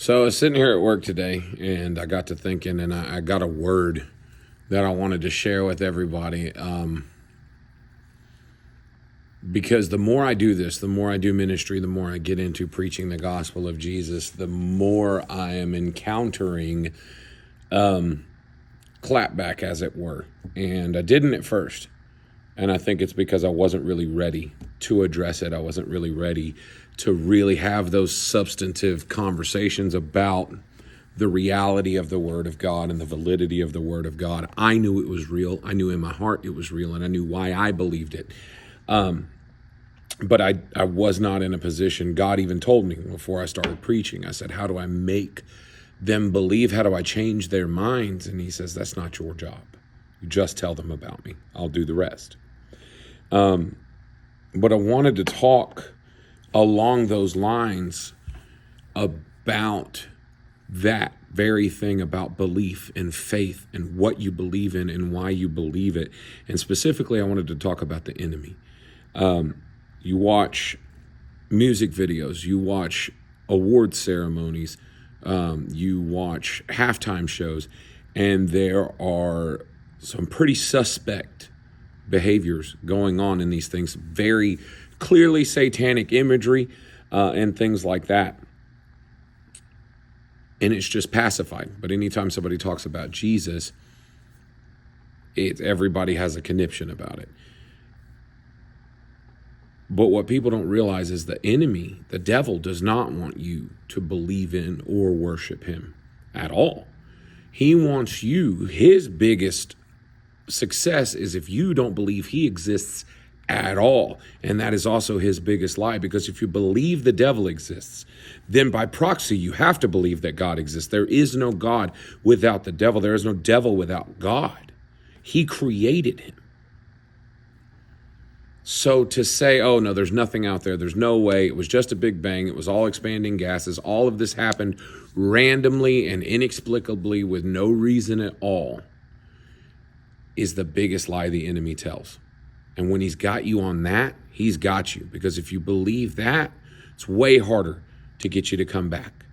So I was sitting here at work today and I got to thinking and I got a word that I wanted to share with everybody. Because the more I do this, the more I do ministry, the more I get into preaching the gospel of Jesus, the more I am encountering clapback, as it were. And I didn't at first. And I think it's because I wasn't really ready to address it. I wasn't really ready to really have those substantive conversations about the reality of the Word of God and the validity of the Word of God. I knew it was real. I knew in my heart it was real, and I knew why I believed it. But I was not in a position. God even told me before I started preaching, I said, how do I make them believe? How do I change their minds? And he says, that's not your job. You just tell them about me. I'll do the rest. But I wanted to talk along those lines about that very thing, about belief and faith and what you believe in and why you believe it. And specifically, I wanted to talk about the enemy. You watch music videos, you watch award ceremonies, you watch halftime shows, and there are some pretty suspect behaviors going on in these things, very clearly satanic imagery and things like that. And it's just pacified. But anytime somebody talks about Jesus, everybody has a conniption about it. But what people don't realize is the enemy, the devil, does not want you to believe in or worship him at all. He wants you, his biggest success is if you don't believe he exists at all. And that is also his biggest lie, because if you believe the devil exists, then by proxy, you have to believe that God exists. There is no God without the devil. There is no devil without God. He created him. So to say, oh no, there's nothing out there, there's no way, it was just a big bang, it was all expanding gases, all of this happened randomly and inexplicably with no reason at all, is the biggest lie the enemy tells. And when he's got you on that, he's got you. Because if you believe that, it's way harder to get you to come back.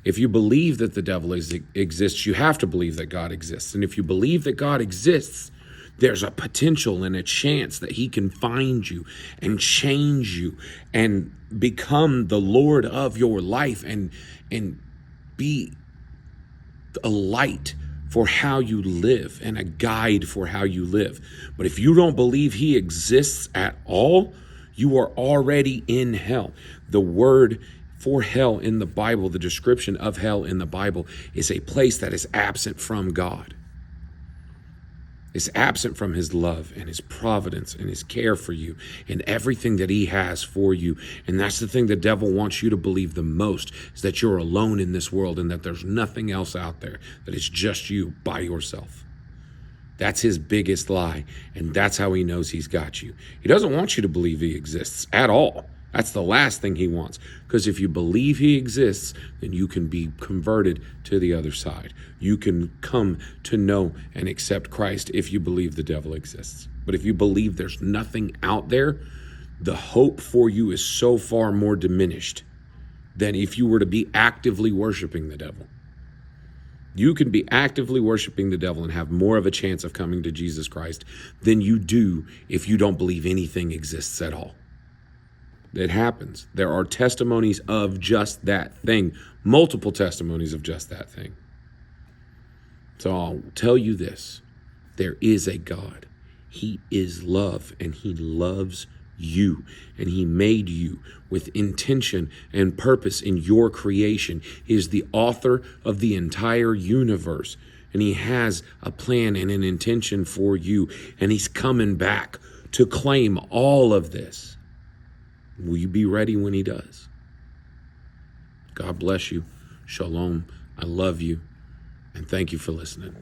If you believe that the devil exists, you have to believe that God exists. And if you believe that God exists, there's a potential and a chance that he can find you and change you and become the Lord of your life and be a light for how you live and a guide for how you live. But if you don't believe he exists at all, you are already in hell. The word for hell in the Bible, the description of hell in the Bible, is a place that is absent from God. It's absent from his love and his providence and his care for you and everything that he has for you. And that's the thing the devil wants you to believe the most, is that you're alone in this world and that there's nothing else out there, that it's just you by yourself. That's his biggest lie, and that's how he knows he's got you. He doesn't want you to believe he exists at all. That's the last thing he wants, because if you believe he exists, then you can be converted to the other side. You can come to know and accept Christ if you believe the devil exists. But if you believe there's nothing out there, the hope for you is so far more diminished than if you were to be actively worshiping the devil. You can be actively worshiping the devil and have more of a chance of coming to Jesus Christ than you do if you don't believe anything exists at all. It happens. There are testimonies of just that thing, multiple testimonies of just that thing. So I'll tell you this, there is a God. He is love, and he loves you, and he made you with intention and purpose in your creation. He is the author of the entire universe, and he has a plan and an intention for you, and he's coming back to claim all of this. Will you be ready when he does? God bless you. Shalom. I love you. And thank you for listening.